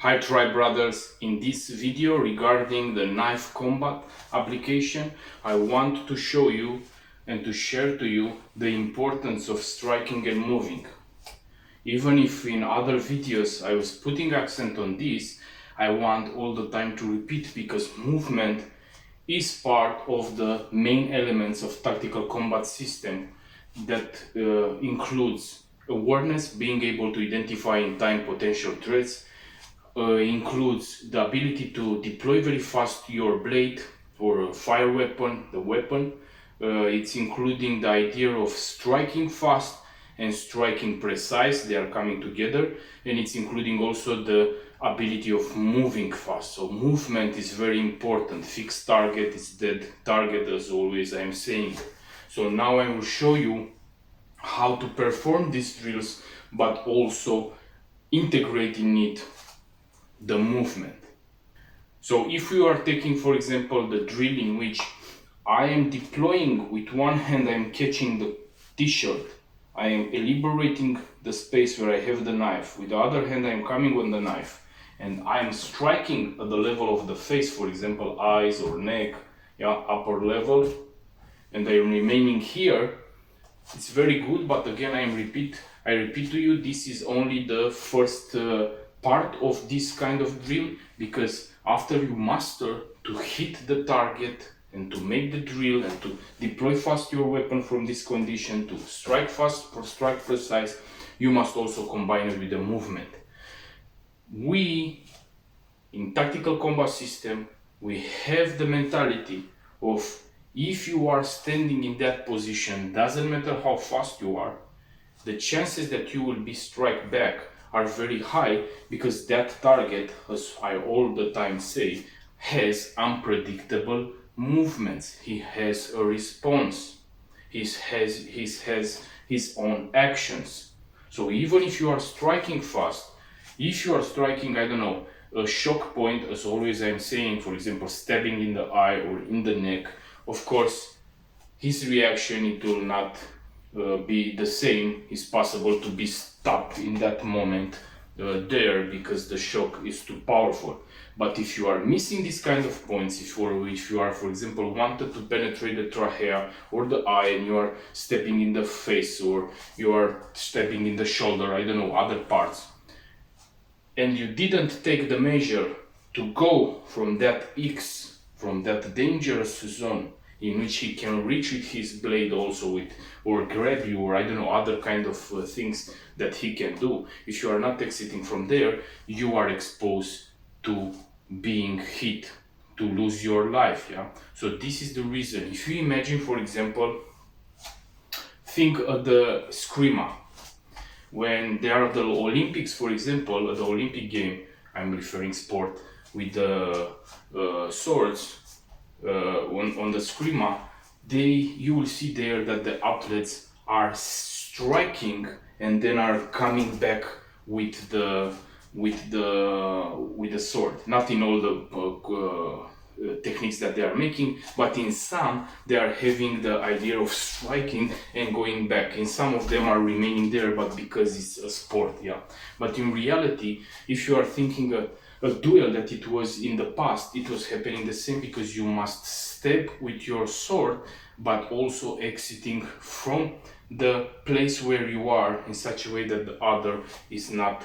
Hi Tri Brothers, in this video regarding the knife combat application, I want to show you and to share to you the importance of striking and moving. Even if in other videos I was putting accent on this, I want all the time to repeat because movement is part of the main elements of tactical combat system that includes awareness, being able to identify in time potential threats, includes the ability to deploy very fast your blade or a fire weapon, the weapon. It's including the idea of striking fast and striking precise. They are coming together, and it's including also the ability of moving fast. So movement is very important. Fixed target is dead target, as always I am saying. So now I will show you how to perform these drills, but also integrating it the movement. So if you are taking, for example, the drill in which I am deploying with one hand, I am catching the t-shirt, I am liberating the space where I have the knife, with the other hand I am coming on the knife and I am striking at the level of the face, for example eyes or neck, upper level, and I am remaining here. It's very good, but again I repeat to you, this is only the first part of this kind of drill, because after you master to hit the target and to make the drill and to deploy fast your weapon from this condition, to strike fast or strike precise, you must also combine it with the movement. We, in tactical combat system, we have the mentality of if you are standing in that position, doesn't matter how fast you are, the chances that you will be struck back are very high, because that target, as I all the time say, has unpredictable movements. He has a response. He has his own actions. So even if you are striking fast, if you are striking, I don't know, a shock point, as always I'm saying, for example, stabbing in the eye or in the neck, of course, his reaction, it will not be the same. It's possible to be stopped in that moment there, because the shock is too powerful. But if you are missing this kind of points, if you are, for example, wanted to penetrate the trachea or the eye, and you are stepping in the face or you are stepping in the shoulder, I don't know, other parts, and you didn't take the measure to go from that X, from that dangerous zone in which he can reach with his blade also with, or grab you, or I don't know, other kind of things that he can do. If you are not exiting from there, you are exposed to being hit, to lose your life. So this is the reason. If you imagine, for example, think of the Screamer. When they are at the Olympics, for example, at the Olympic game, I'm referring sport, with the swords, on the Screamer, you will see there that the athletes are striking and then are coming back with the sword. Not in all the techniques that they are making, but in some they are having the idea of striking and going back. In some of them are remaining there, but because it's a sport, But in reality, if you are thinking a duel that it was in the past, it was happening the same, because you must step with your sword, but also exiting from the place where you are in such a way that the other is not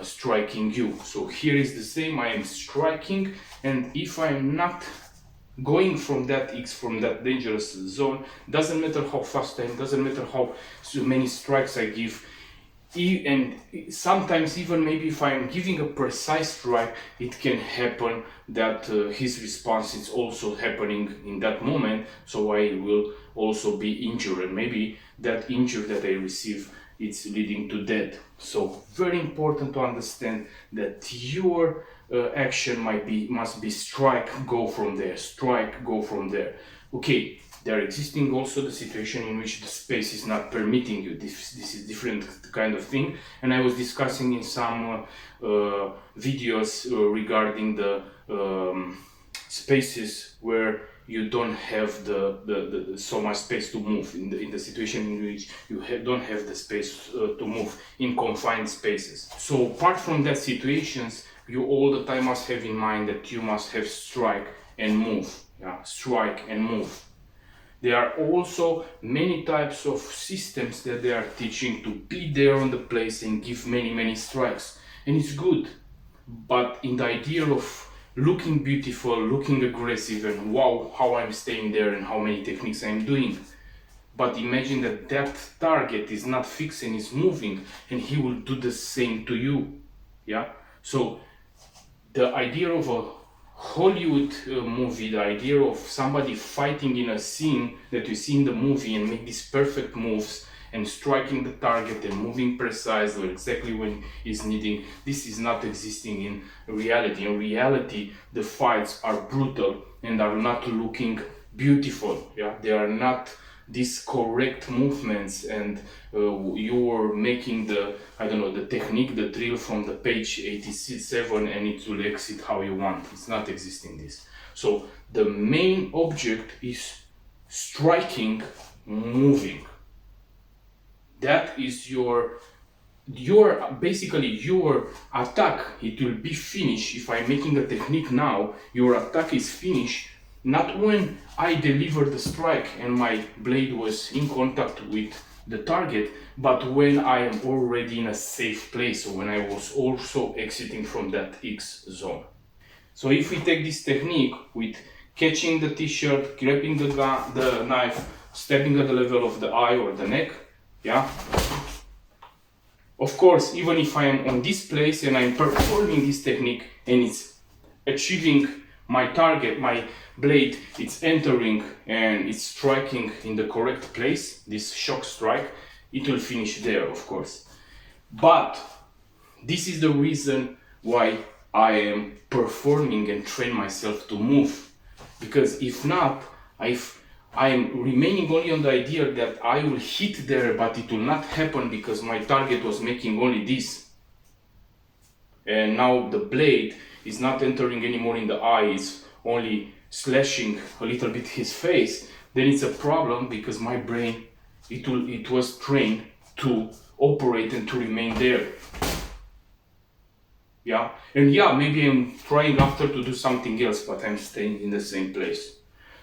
striking you. So here is the same, I am striking, and if I am not going from that X, from that dangerous zone, doesn't matter how fast I am, doesn't matter how many strikes I give, and sometimes even maybe if I'm giving a precise strike, it can happen that his response is also happening in that moment, so I will also be injured, and maybe that injury that I receive, it's leading to death. So very important to understand that your action must be strike, go from there, strike, go from there. Okay, there existing also the situation in which the space is not permitting you. This is different kind of thing, and I was discussing in some videos regarding the spaces where you don't have the so much space to move, in the situation in which you don't have the space to move in confined spaces. So apart from that situations, you all the time must have in mind that you must have strike and move. Yeah, strike and move. There are also many types of systems that they are teaching to be there on the place and give many strikes. And it's good. But in the idea of looking beautiful, looking aggressive, and wow, how I'm staying there and how many techniques I'm doing. But imagine that that target is not fixed and is moving, and he will do the same to you. Yeah. So the idea of a Hollywood movie, the idea of somebody fighting in a scene that you see in the movie and make these perfect moves and striking the target and moving precisely exactly when it's needing, this is not existing in reality. In reality, the fights are brutal and are not looking beautiful. Yeah, they are not these correct movements, and you are making the, I don't know, the technique, the drill from the page 87 and it will exit how you want. It's not existing this. So the main object is striking, moving. That is your basically your attack. It will be finished. If I'm making a technique now, your attack is finished not when I deliver the strike and my blade was in contact with the target, but when I am already in a safe place, or when I was also exiting from that X zone. So if we take this technique with catching the t-shirt, grabbing the knife, stepping at the level of the eye or the neck, yeah. Of course, even if I am on this place and I'm performing this technique and it's achieving my target, my blade, it's entering and it's striking in the correct place, this shock strike, it will finish there, of course. But this is the reason why I am performing and train myself to move. Because if not, I'm remaining only on the idea that I will hit there, but it will not happen because my target was making only this. And now the blade is not entering anymore in the eye, it's only slashing a little bit his face. Then it's a problem because my brain, it was trained to operate and to remain there. Yeah, and yeah, maybe I'm trying after to do something else, but I'm staying in the same place.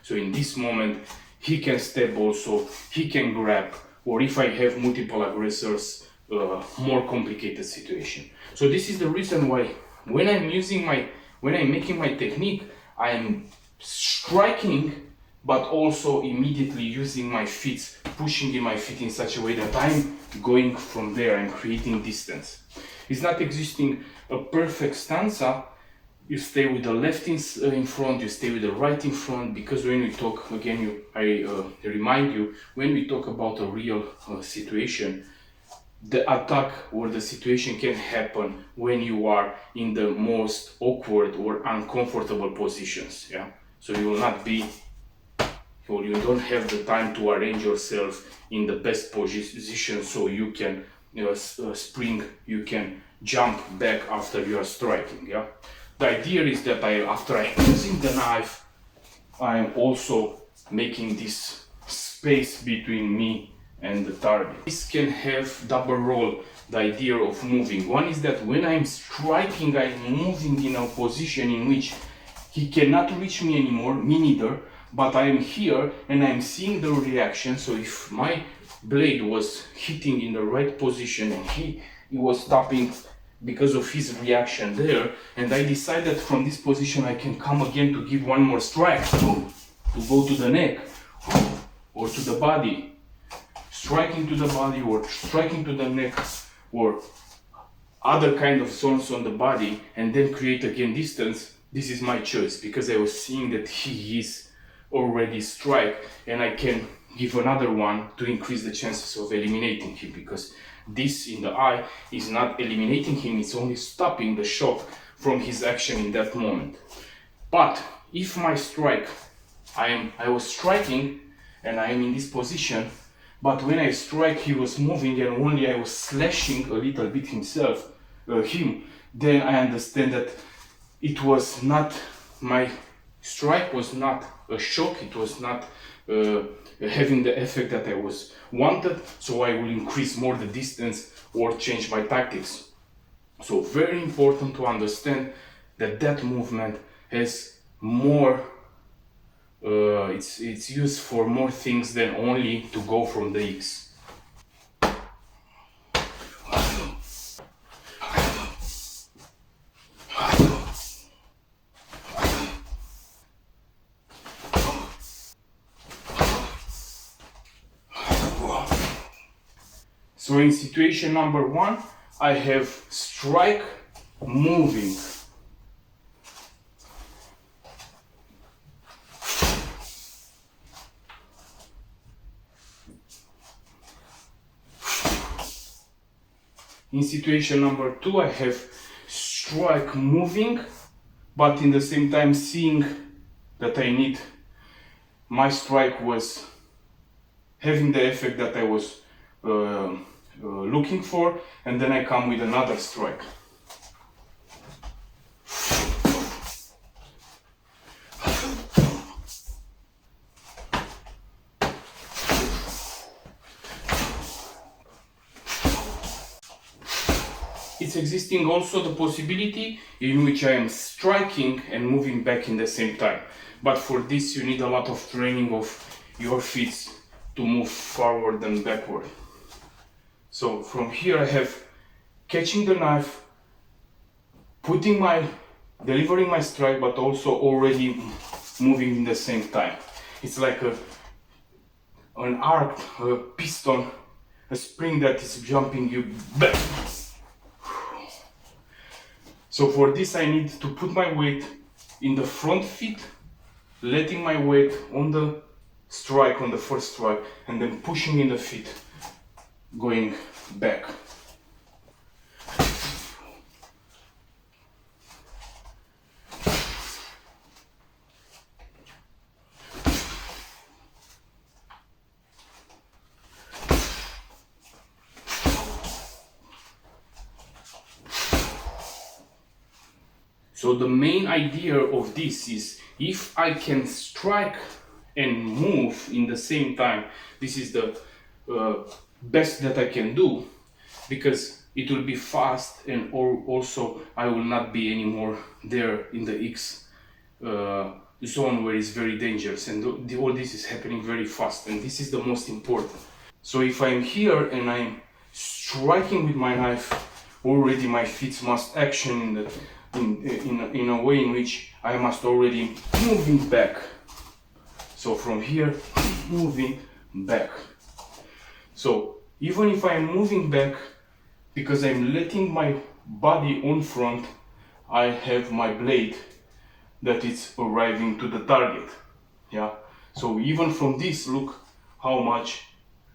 So in this moment, he can step also, he can grab, or if I have multiple aggressors, more complicated situation. So this is the reason why when I'm making my technique, I'm striking, but also immediately using my feet, pushing in my feet in such a way that I'm going from there, I'm creating distance. It's not existing a perfect stanza. You stay with the left in front, you stay with the right in front, because when we talk, again, I remind you, when we talk about a real situation, the attack or the situation can happen when you are in the most awkward or uncomfortable positions. Yeah, so you will not be, or you don't have the time to arrange yourself in the best position so you can spring, you can jump back after you are striking. Yeah. The idea is that after I'm using the knife, I'm also making this space between me and the target. This can have double role, the idea of moving. One is that when I'm striking, I'm moving in a position in which he cannot reach me anymore, me neither, but I'm here and I'm seeing the reaction. So if my blade was hitting in the right position and he was stopping because of his reaction there, and I decided from this position I can come again to give one more strike, to go to the neck or to the body, striking to the body or striking to the neck or other kind of zones on the body, and then create again distance. This is my choice because I was seeing that he is already strike and I can give another one to increase the chances of eliminating him, because this in the eye is not eliminating him, it's only stopping the shock from his action in that moment. But if my strike, I was striking and I am in this position, but when I strike he was moving and only I was slashing a little bit him, then I understand that it was not, my strike was not a shock, it was not having the effect that I was wanted, so I will increase more the distance or change my tactics. So very important to understand that that movement has more, it's used for more things than only to go from the X. So in situation number one, I have strike moving. In situation number two, I have strike moving, but in the same time seeing that I need, my strike was having the effect that I was looking for, and then I come with another strike. It's existing also the possibility in which I am striking and moving back in the same time. But for this you need a lot of training of your feet to move forward and backward. So from here I have catching the knife, delivering my strike, but also already moving in the same time. It's like an arc, a piston, a spring that is jumping you back. So for this I need to put my weight in the front feet, letting my weight on the strike, on the first strike, and then pushing in the feet, going back. So the main idea of this is, if I can strike and move in the same time, this is the best that I can do, because it will be fast, and also I will not be anymore there in the X zone where it's very dangerous, and all this is happening very fast, and this is the most important. So if I'm here and I'm striking with my knife, already my feet must action in a way in which I must already moving back. So from here, moving back. So even if I'm moving back, because I'm letting my body on front, I have my blade that is arriving to the target. Yeah. So even from this, look how much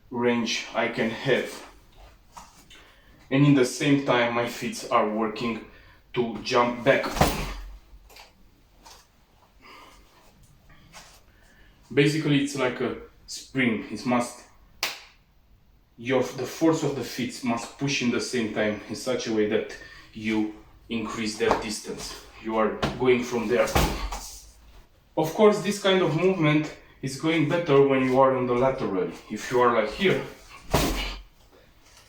range I can have. And in the same time, my feet are working to jump back. Basically, it's like a spring. It must, the force of the feet must push in the same time in such a way that you increase that distance. You are going from there. Of course, this kind of movement is going better when you are on the lateral. If you are like here,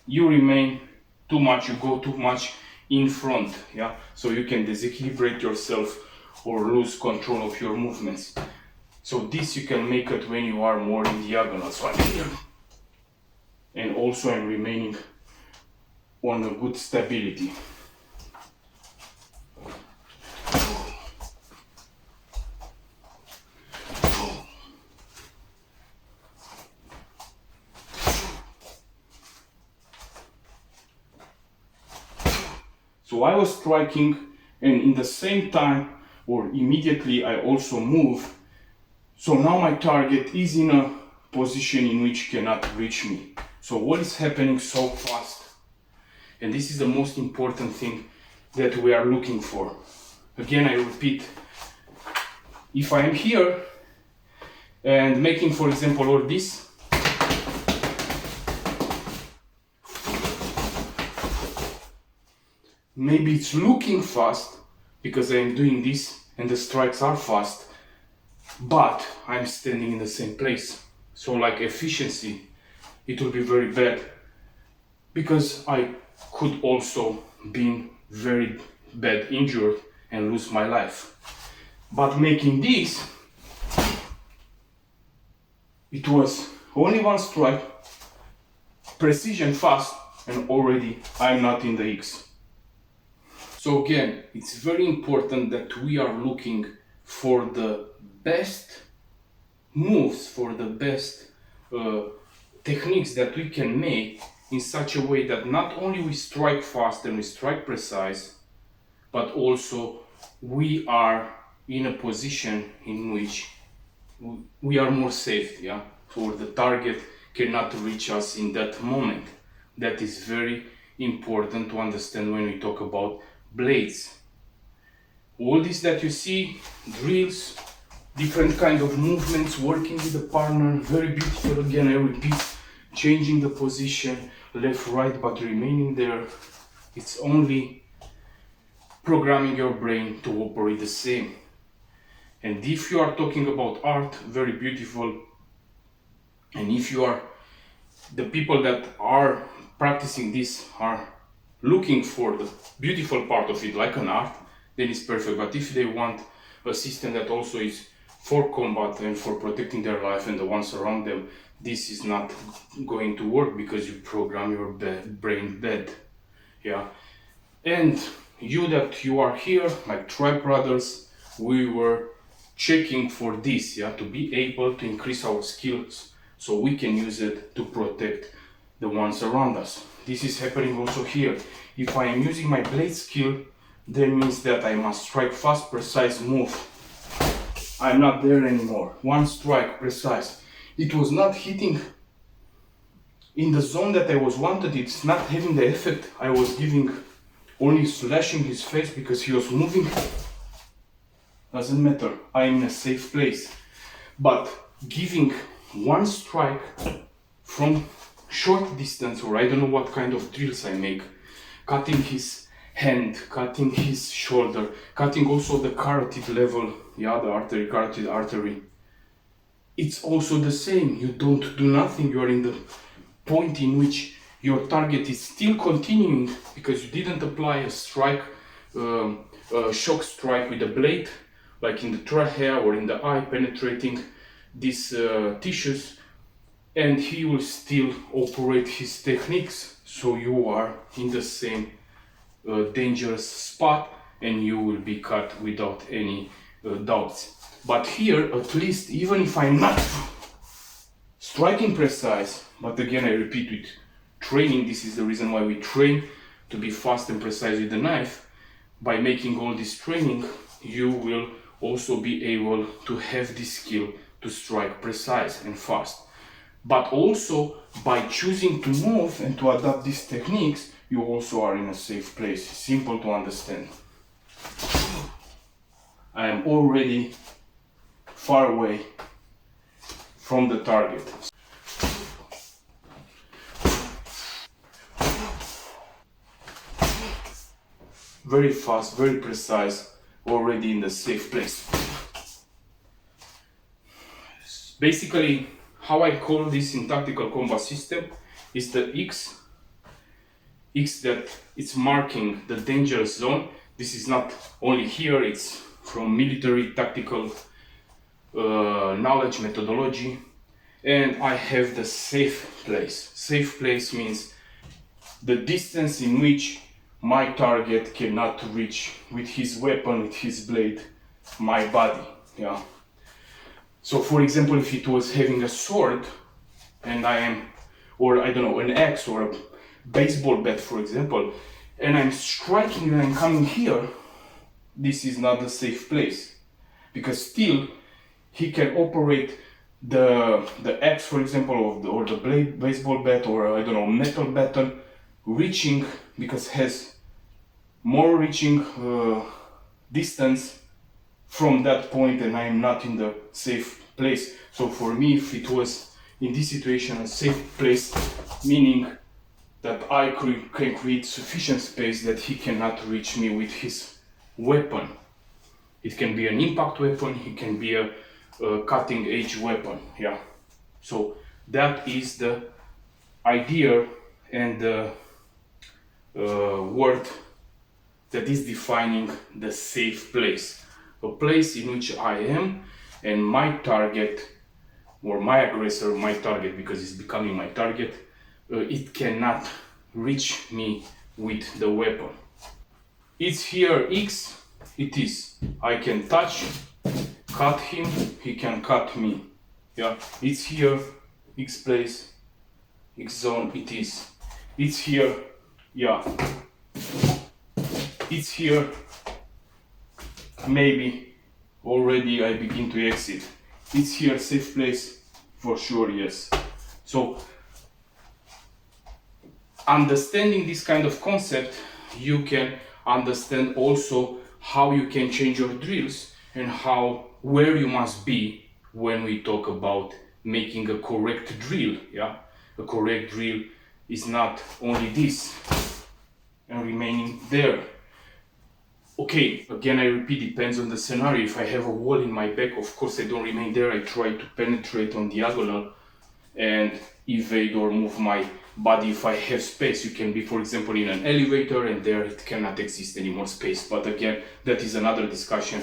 you remain too much, you go too much in front, yeah, so you can disequilibrate yourself or lose control of your movements. So this you can make it when you are more in diagonal, so I'm here, and also I'm remaining on a good stability. So I was striking, and in the same time, or immediately, I also move. So now my target is in a position in which cannot reach me. So what is happening so fast? And this is the most important thing that we are looking for. Again, I repeat, if I am here and making, for example, all this, maybe it's looking fast because I'm doing this and the strikes are fast, but I'm standing in the same place. So like efficiency, it will be very bad, because I could also be very bad injured and lose my life. But making this, it was only one strike, precision fast, and already I'm not in the X. So again, it's very important that we are looking for the best moves, for the best techniques that we can make in such a way that not only we strike fast and we strike precise, but also we are in a position in which we are more safe, yeah? So the target cannot reach us in that moment. That is very important to understand when we talk about blades. All this that you see, drills, different kind of movements, working with the partner, very beautiful. Again, I repeat, changing the position, left, right, but remaining there. It's only programming your brain to operate the same. And if you are talking about art, very beautiful. And if you are, the people that are practicing this are looking for the beautiful part of it, like an art, then it's perfect. But if they want a system that also is for combat and for protecting their life and the ones around them, this is not going to work because you program your brain bad. Yeah. And you are here, like Tribe Brothers, we were checking for this, yeah, to be able to increase our skills so we can use it to protect the ones around us. This is happening also here. If I am using my blade skill, that means that I must strike fast, precise move. I'm not there anymore. One strike, precise. It was not hitting in the zone that I was wanted. It's not having the effect I was giving, only slashing his face because he was moving. Doesn't matter. I'm in a safe place. But giving one strike from short distance, or I don't know what kind of drills I make, cutting his hand, cutting his shoulder, cutting also the carotid level, yeah, the artery, carotid artery. It's also the same. You don't do nothing. You are in the point in which your target is still continuing because you didn't apply a strike, a shock strike with a blade, like in the trachea or in the eye, penetrating these tissues, and he will still operate his techniques. So you are in the same dangerous spot and you will be cut without any doubts. But here, at least, even if I'm not striking precise, but again I repeat, with training, this is the reason why we train to be fast and precise with the knife. By making all this training, you will also be able to have this skill to strike precise and fast. But also by choosing to move and to adapt these techniques, you also are in a safe place. Simple to understand. I am already far away from the target. Very fast, very precise, already in the safe place. Basically, how I call this in tactical combat system is the X that it's marking the dangerous zone. This is not only here, it's from military tactical knowledge, methodology. And I have the safe place. Safe place means the distance in which my target cannot reach with his weapon, with his blade, my body. Yeah. So for example, if it was having a sword and I am, or I don't know, an axe or a baseball bat, for example, and I'm striking and I'm coming here, this is not a safe place, because still he can operate the axe, for example, or the blade, baseball bat, or I don't know, metal baton, reaching, because has more reaching distance from that point, and I'm not in the safe place. So for me, if it was in this situation a safe place, meaning that I can create sufficient space that he cannot reach me with his weapon. It can be an impact weapon, it can be a cutting edge weapon, yeah. So that is the idea and the word that is defining the safe place. A place in which I am and my target, or my aggressor, my target, because it's becoming my target, it cannot reach me with the weapon. It's here X, it is. I can touch, cut him, he can cut me. Yeah, it's here X place, X zone, it is. It's here, yeah. It's here, maybe already I begin to exit. It's here safe place, for sure, yes. So understanding this kind of concept, you can understand also how you can change your drills and where you must be when we talk about making a correct drill. Yeah, a correct drill is not only this and remaining there. Okay, again I repeat, depends on the scenario. If I have a wall in my back, of course I don't remain there. I try to penetrate on diagonal and evade or move my body if I have space. You can be, for example, in an elevator and there it cannot exist any more space. But again, that is another discussion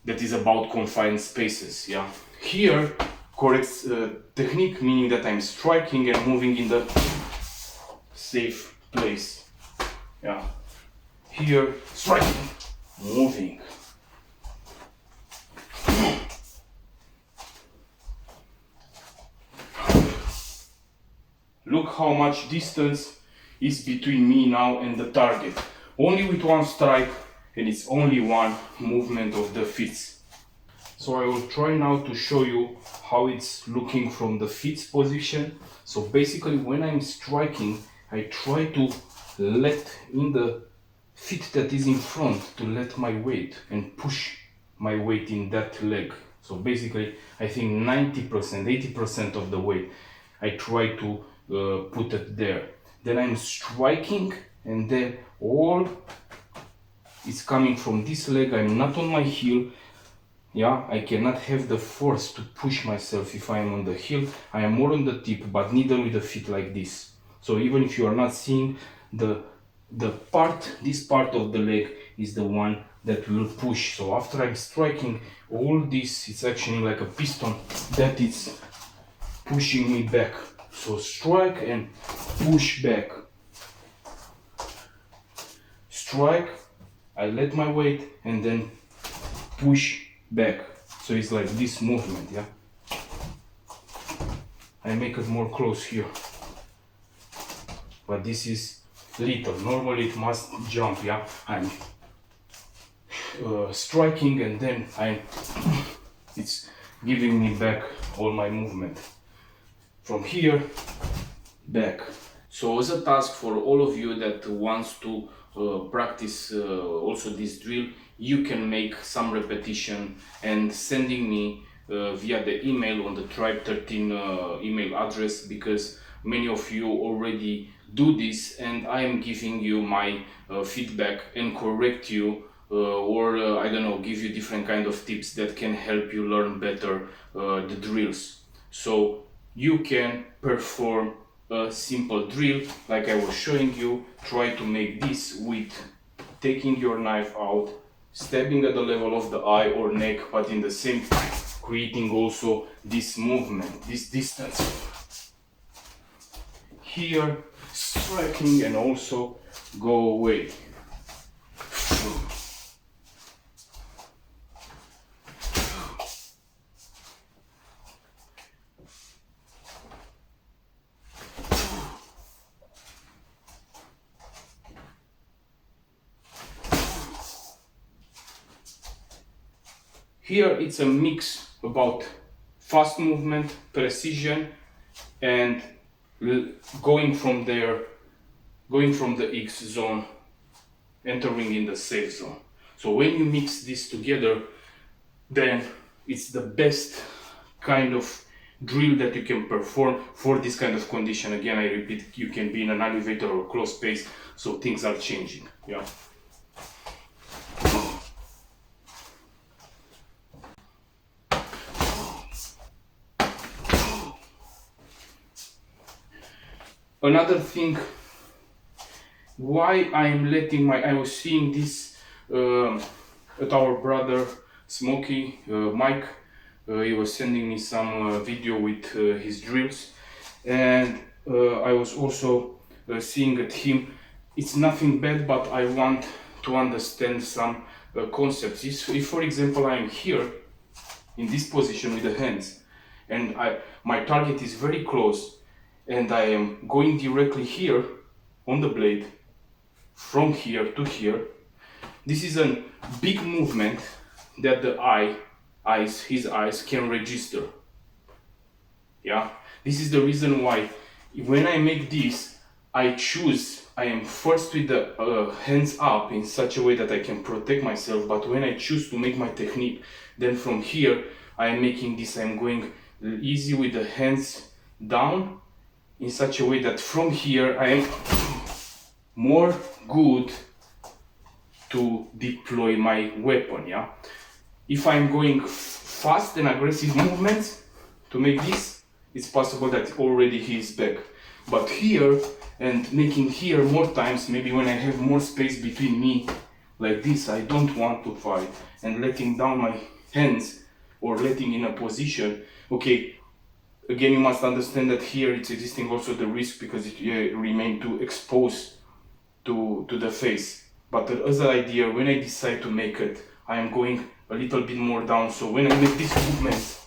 that is about confined spaces. Yeah, here correct technique, meaning that I'm striking and moving in the safe place. Yeah, here striking, moving. Look how much distance is between me now and the target. Only with one strike, and it's only one movement of the feet. So I will try now to show you how it's looking from the feet position. So basically when I'm striking, I try to let in the feet that is in front, to let my weight and push my weight in that leg. So basically I think 90%, 80% of the weight I try to put it there. Then I'm striking and then all is coming from this leg. I'm not on my heel. Yeah, I cannot have the force to push myself if I am on the heel. I am more on the tip, but neither with the feet like this. So even if you are not seeing this part of the leg is the one that will push. So after I'm striking, all this is actually like a piston that is pushing me back. So strike and push back. Strike, I let my weight and then push back. So it's like this movement, yeah. I make it more close here. But this is little. Normally it must jump, yeah. I'm striking and then it's giving me back all my movement. From here, back. So as a task for all of you that wants to practice also this drill, you can make some repetition and sending me via the email on the Tribe 13 email address, because many of you already do this and I am giving you my feedback and correct you or I don't know, give you different kind of tips that can help you learn better the drills. So you can perform a simple drill like I was showing you. Try to make this with taking your knife out, stabbing at the level of the eye or neck, but in the same time creating also this movement, this distance. Here, striking and also go away. Here it's a mix about fast movement, precision, and going from there, going from the X zone, entering in the safe zone. So when you mix this together, then it's the best kind of drill that you can perform for this kind of condition. Again, I repeat, you can be in an elevator or closed space, so things are changing. Yeah. Another thing why I'm letting my, I was seeing this at our brother Smokey, Mike, he was sending me some video with his drills, and I was also seeing at him. It's nothing bad, but I want to understand some concepts. If for example I'm here in this position with the hands, and my target is very close, and I am going directly here on the blade from here to here, this is a big movement that the his eyes can register. Yeah, this is the reason why when I make this, I am first with the hands up in such a way that I can protect myself, but when I choose to make my technique, then from here I am making this, I am going easy with the hands down in such a way that from here I am more good to deploy my weapon. Yeah, if I'm going fast and aggressive movements to make this, it's possible that already he is back. But here, and making here more times, maybe when I have more space between me, like this, I don't want to fight, and letting down my hands or letting in a position. Okay, again, you must understand that here it's existing also the risk because it remain too exposed to the face. But as an idea, when I decide to make it, I am going a little bit more down. So when I make this movement,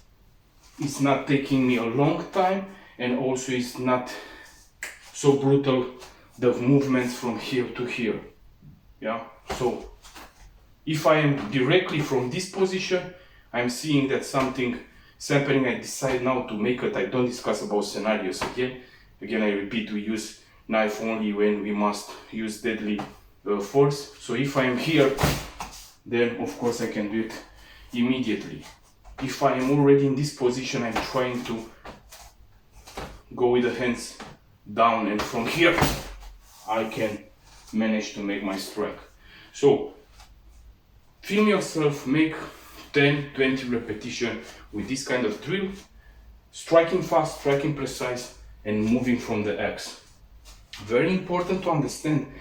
it's not taking me a long time, and also it's not so brutal, the movements from here to here. Yeah, so if I am directly from this position, I'm seeing that something is happening. I decide now to make it. I don't discuss about scenarios again. Again, I repeat, we use knife only when we must use deadly force. So if I am here, then of course I can do it immediately. If I am already in this position, I'm trying to go with the hands down, and from here I can manage to make my strike. So film yourself, make 10-20 repetition with this kind of drill, striking fast, striking precise, and moving from the X. Very important to understand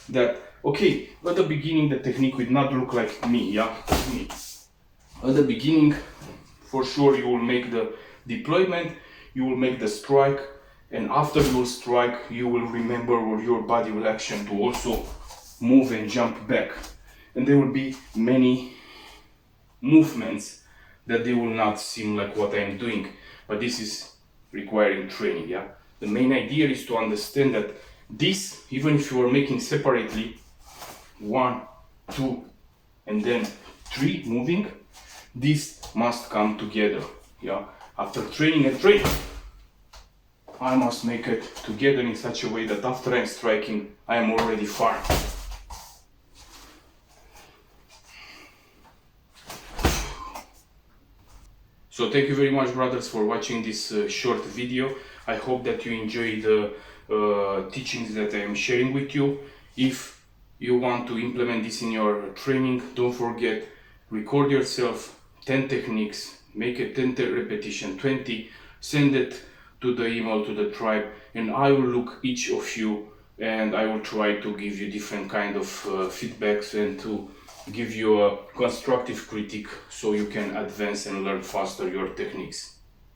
that, okay, at the beginning the technique would not look like me, yeah, me. At the beginning, for sure, you will make the deployment, you will make the strike, and after your strike, you will remember, or your body will action to also move and jump back. And there will be many movements that they will not seem like what I am doing, but this is requiring training. Yeah, the main idea is to understand that this, even if you are making separately 1, 2, and then 3 moving, this must come together. Yeah, after training and training, I must make it together in such a way that after I'm striking, I am already far. So thank you very much, brothers, for watching this short video. I hope that you enjoy the teachings that I am sharing with you. If you want to implement this in your training, don't forget, record yourself 10 techniques, make a 10 repetition, 20, send it to the email to the tribe, and I will look each of you, and I will try to give you different kind of feedbacks and to give you a constructive critique so you can advance and learn faster your techniques.